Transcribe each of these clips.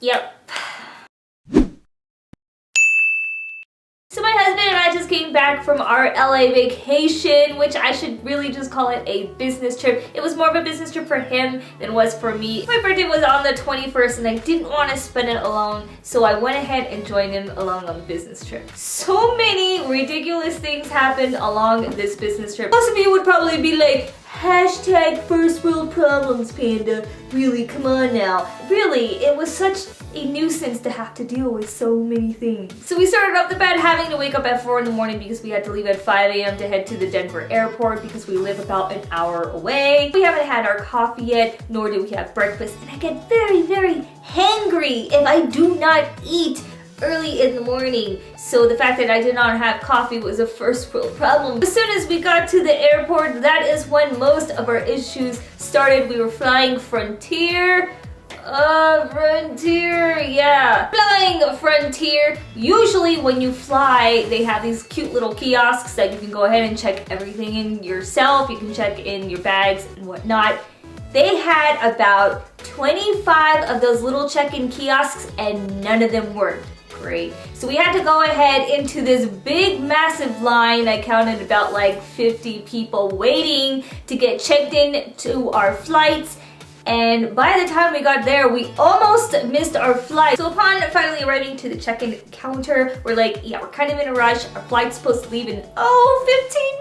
Yep. So my husband and I just came back from our LA vacation, which I should really just call it a business trip. It was more of a business trip for him than it was for me. My birthday was on the 21st and I didn't want to spend it alone, so I went ahead and joined him along on the business trip. So many ridiculous things happened along this business trip. Most of you would probably be like, hashtag first world problems, Panda. Really, come on now. Really, it was such a nuisance to have to deal with so many things. So we started off the bat having to wake up at 4 in the morning because we had to leave at 5 a.m. to head to the Denver airport because we live about an hour away. We haven't had our coffee yet, nor do we have breakfast, and I get very, very hangry if I do not eat early in the morning. So the fact that I did not have coffee was a first world problem. As soon as we got to the airport, that is when most of our issues started. We were flying Frontier. Frontier, yeah. Flying Frontier. Usually when you fly, they have these cute little kiosks that you can go ahead and check everything in yourself. You can check in your bags and whatnot. They had about 25 of those little check-in kiosks and none of them worked. Great. So we had to go ahead into this big massive line. I counted about like 50 people waiting to get checked in to our flights, and by the time we got there we almost missed our flight. So upon finally arriving to the check-in counter, we're like, yeah, we're kind of in a rush. Our flight's supposed to leave in 15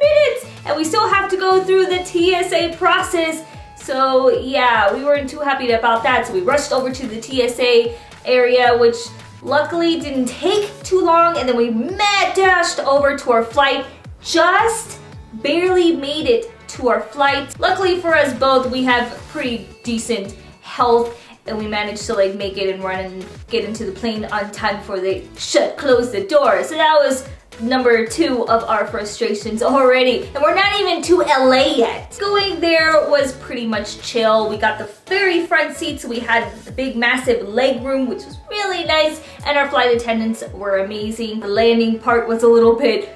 minutes and we still have to go through the TSA process. So yeah, we weren't too happy about that, so we rushed over to the TSA area, which luckily didn't take too long, and then we mad dashed over to our flight. Just barely made it to our flight. Luckily for us both, we have pretty decent health and we managed to like make it and run and get into the plane on time before they close the door. So that was number 2 of our frustrations already, and we're not even to LA yet. Going there was pretty much chill. We got the very front seats, so we had the big massive leg room, which was really nice, and our flight attendants were amazing. The landing part was a little bit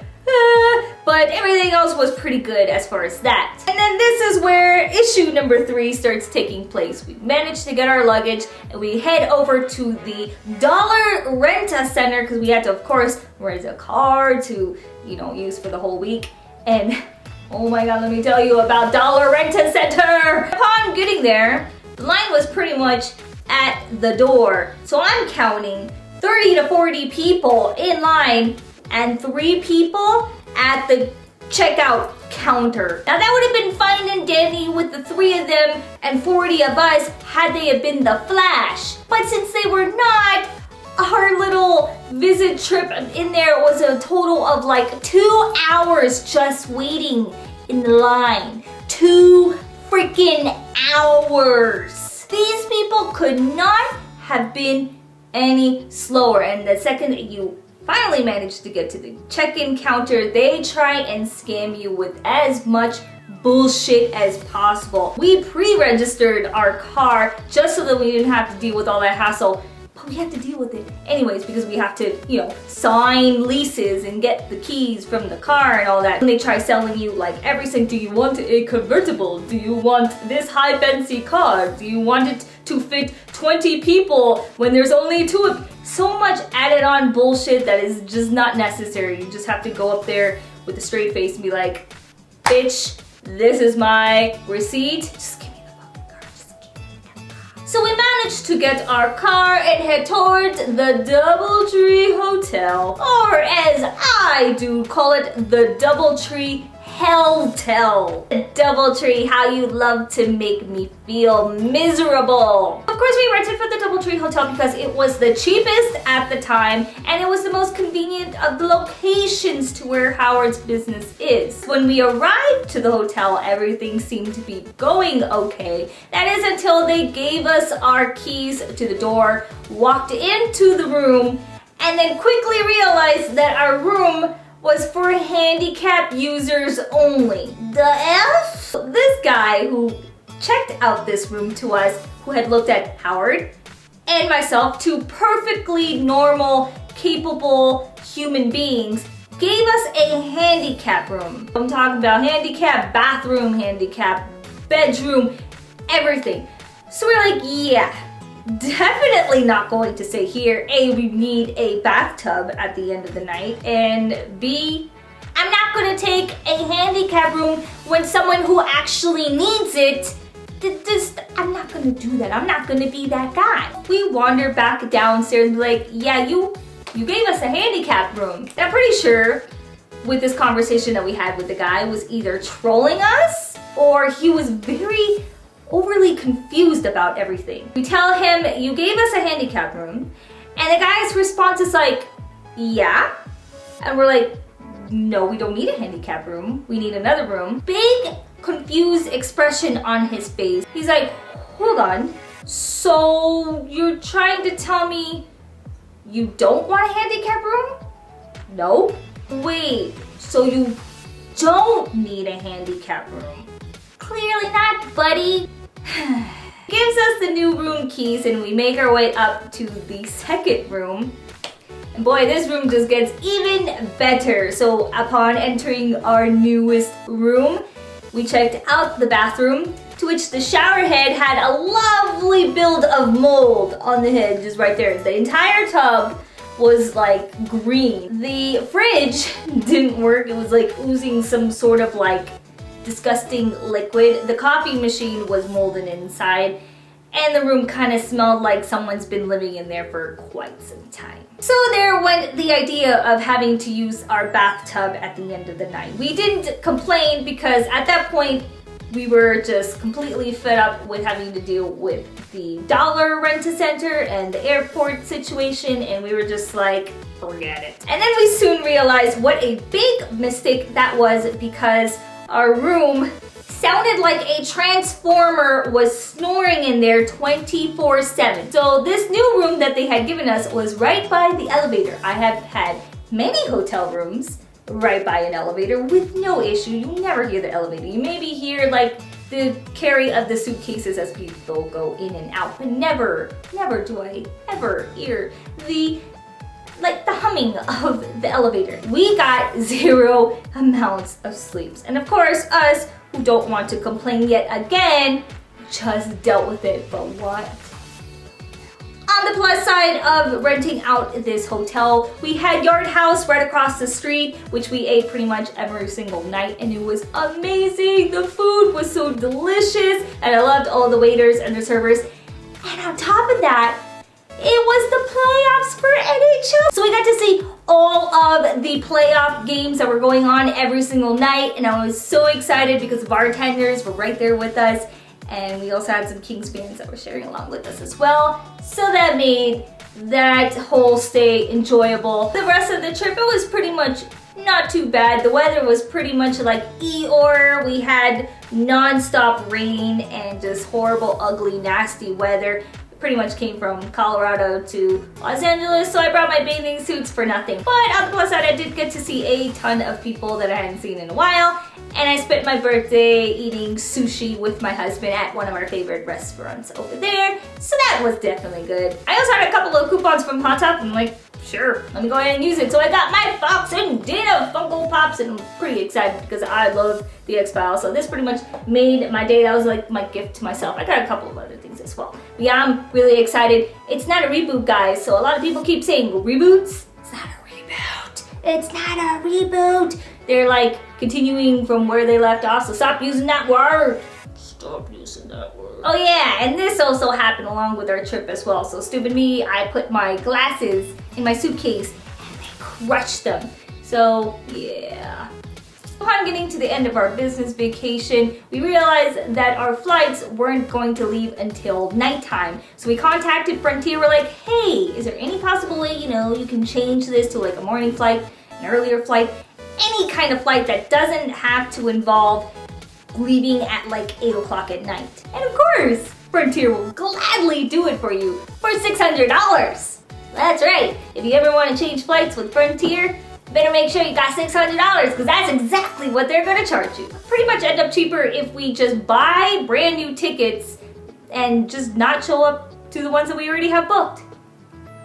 but everything else was pretty good as far as that. And then this is where issue number 3 starts taking place. We managed to get our luggage and we head over to the Dollar Rent-A-Center because we had to, of course, rent a car to, you know, use for the whole week. And oh my god, let me tell you about Dollar Rent-A-Center! Upon getting there, the line was pretty much at the door. So I'm counting 30 to 40 people in line and 3 people at the checkout counter. Now that would have been fine and dandy with the 3 of them and 40 of us had they have been the Flash. But since they were not, our little visit trip in there was a total of like 2 hours just waiting in the line. 2 freaking hours. These people could not have been any slower, and the second that you finally managed to get to the check-in counter, they try and scam you with as much bullshit as possible. We pre-registered our car just so that we didn't have to deal with all that hassle, but we had to deal with it anyways because we have to, you know, sign leases and get the keys from the car and all that. And they try selling you like everything. Do you want a convertible? Do you want this high fancy car? Do you want it to fit 20 people when there's only 2 of you? So much added on bullshit that is just not necessary. You just have to go up there with a straight face and be like, bitch, this is my receipt. Just give me the fucking car. Just give me the car. So we managed to get our car and head towards the DoubleTree Hotel, or as I do call it, the DoubleTree HELLtel. DoubleTree, how you love to make me feel miserable. Of course, we rented for the DoubleTree Hotel because it was the cheapest at the time and it was the most convenient of the locations to where Howard's business is. When we arrived to the hotel, everything seemed to be going okay. That is until they gave us our keys to the door, walked into the room, and then quickly realized that our room was for handicap users only. The F? This guy who checked out this room to us, who had looked at Howard and myself, 2 perfectly normal, capable human beings, gave us a handicap room. I'm talking about handicap bathroom, handicap bedroom, everything. So we're like, yeah, definitely not going to say here, A, we need a bathtub at the end of the night, and B, I'm not gonna take a handicap room when someone who actually needs it. I'm not gonna do that. I'm not gonna be that guy. We wander back downstairs and be like, yeah, you gave us a handicap room. I'm pretty sure with this conversation that we had with the guy was either trolling us or he was very overly confused about everything. We tell him, you gave us a handicap room, and the guy's response is like, yeah. And we're like, no, we don't need a handicap room. We need another room. Big confused expression on his face. He's like, hold on. So you're trying to tell me you don't want a handicap room? No. Wait, so you don't need a handicap room? Clearly not, buddy. Gives us the new room keys and we make our way up to the second room. And boy, this room just gets even better. So upon entering our newest room, we checked out the bathroom, to which the shower head had a lovely build of mold on the head, just right there. The entire tub was like green. The fridge didn't work. It was like oozing some sort of like disgusting liquid. The coffee machine was molded inside, and the room kind of smelled like someone's been living in there for quite some time. So there went the idea of having to use our bathtub at the end of the night. We didn't complain because at that point we were just completely fed up with having to deal with the dollar rent-a-center and the airport situation, and we were just like, forget it. And then we soon realized what a big mistake that was, because our room sounded like a transformer was snoring in there 24/7. So this new room that they had given us was right by the elevator. I have had many hotel rooms right by an elevator with no issue. You never hear the elevator. You maybe hear like the carry of the suitcases as people go in and out, but never do I ever hear the humming of the elevator. We got 0 amounts of sleeps. And of course, us who don't want to complain yet again, just dealt with it, but what? On the plus side of renting out this hotel, we had Yard House right across the street, which we ate pretty much every single night, and it was amazing. The food was so delicious, and I loved all the waiters and the servers. And on top of that, it was the playoffs for NHL. So we got to see all of the playoff games that were going on every single night, and I was so excited because the bartenders were right there with us, and we also had some Kings fans that were sharing along with us as well. So that made that whole stay enjoyable. The rest of the trip, it was pretty much not too bad. The weather was pretty much like Eeyore. We had non-stop rain and just horrible, ugly, nasty weather. Pretty much came from Colorado to Los Angeles, so I brought my bathing suits for nothing. But on the plus side, I did get to see a ton of people that I hadn't seen in a while, and I spent my birthday eating sushi with my husband at one of our favorite restaurants over there, so that was definitely good. I also had a couple of coupons from Hot Top, and I'm like, sure, let me go ahead and use it. So I got my Fox and Dana Funko Pops, and I'm pretty excited because I love the X-Files. So this pretty much made my day. That was like my gift to myself. I got a couple of other things as well. But yeah, I'm really excited. It's not a reboot, guys. So a lot of people keep saying, reboots? It's not a reboot. It's not a reboot. They're like continuing from where they left off. So stop using that word. Stop using that word. Oh yeah, and this also happened along with our trip as well. So stupid me, I put my glasses in my suitcase and they crushed them. So yeah. Upon getting to the end of our business vacation, we realized that our flights weren't going to leave until nighttime. So we contacted Frontier. We're like, hey, is there any possible way, you can change this to like a morning flight, an earlier flight, any kind of flight that doesn't have to involve leaving at like 8 o'clock at night. And of course, Frontier will gladly do it for you for $600. That's right. If you ever want to change flights with Frontier, better make sure you got $600 because that's exactly what they're going to charge you. Pretty much end up cheaper if we just buy brand new tickets and just not show up to the ones that we already have booked.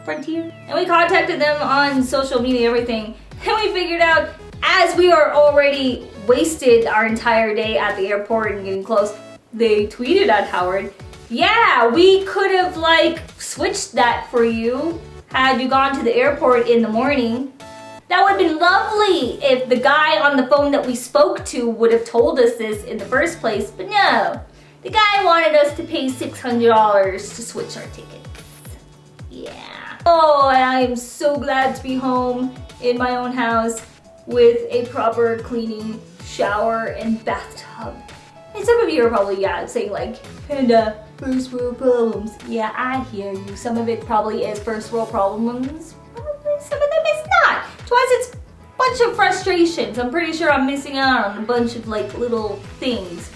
Frontier. And we contacted them on social media, everything, and we figured out, as we are already wasted our entire day at the airport and getting close, they tweeted at Howard, Yeah, we could have like switched that for you had you gone to the airport in the morning. That would have been lovely if the guy on the phone that we spoke to would have told us this in the first place, but no. The guy wanted us to pay $600 to switch our tickets. Yeah. Oh, and I am so glad to be home in my own house with a proper cleaning shower and bathtub. And some of you are probably, saying like, Panda, first world problems. Yeah, I hear you. Some of it probably is first world problems. Probably some of them is not. To us, it's a bunch of frustrations. I'm pretty sure I'm missing out on a bunch of like little things.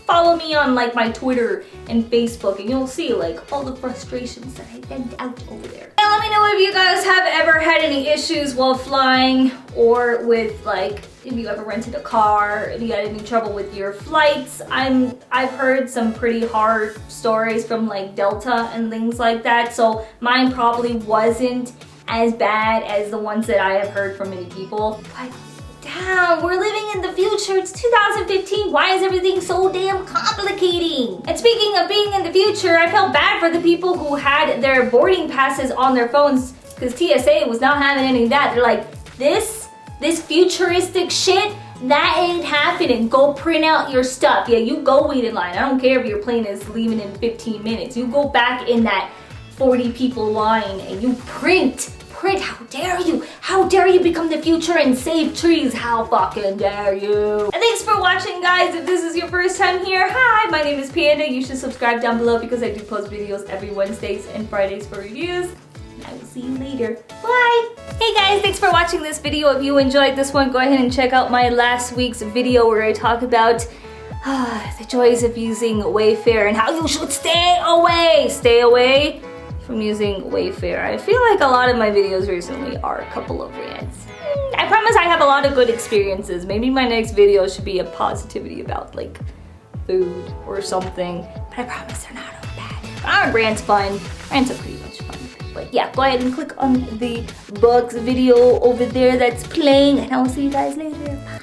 Follow me on like my Twitter and Facebook and you'll see like all the frustrations that I vent out over there. And let me know if you guys have ever had any issues while flying or with like if you ever rented a car, if you had any trouble with your flights. I've heard some pretty hard stories from like Delta and things like that, so mine probably wasn't as bad as the ones that I have heard from many people. But damn, we're living in the future. It's 2015. Why is everything so damn complicating? And speaking of being in the future, I felt bad for the people who had their boarding passes on their phones because TSA was not having any of that. They're like, this futuristic shit, that ain't happening. Go print out your stuff. Yeah, you go wait in line. I don't care if your plane is leaving in 15 minutes. You go back in that 40 people line and you print. How dare you? How dare you become the future and save trees? How fucking dare you? And thanks for watching, guys. If this is your first time here, hi, my name is Panda. You should subscribe down below because I do post videos every Wednesdays and Fridays for reviews. And I will see you later. Bye! Hey guys, thanks for watching this video. If you enjoyed this one, go ahead and check out my last week's video where I talk about the joys of using Wayfair and how you should stay away from using Wayfair. I feel like a lot of my videos recently are a couple of rants. I promise I have a lot of good experiences. Maybe my next video should be a positivity about like food or something, but I promise they're not all bad. Rants fun. Rants are pretty much fun. But yeah, go ahead and click on the Bugs video over there that's playing and I'll see you guys later. Bye.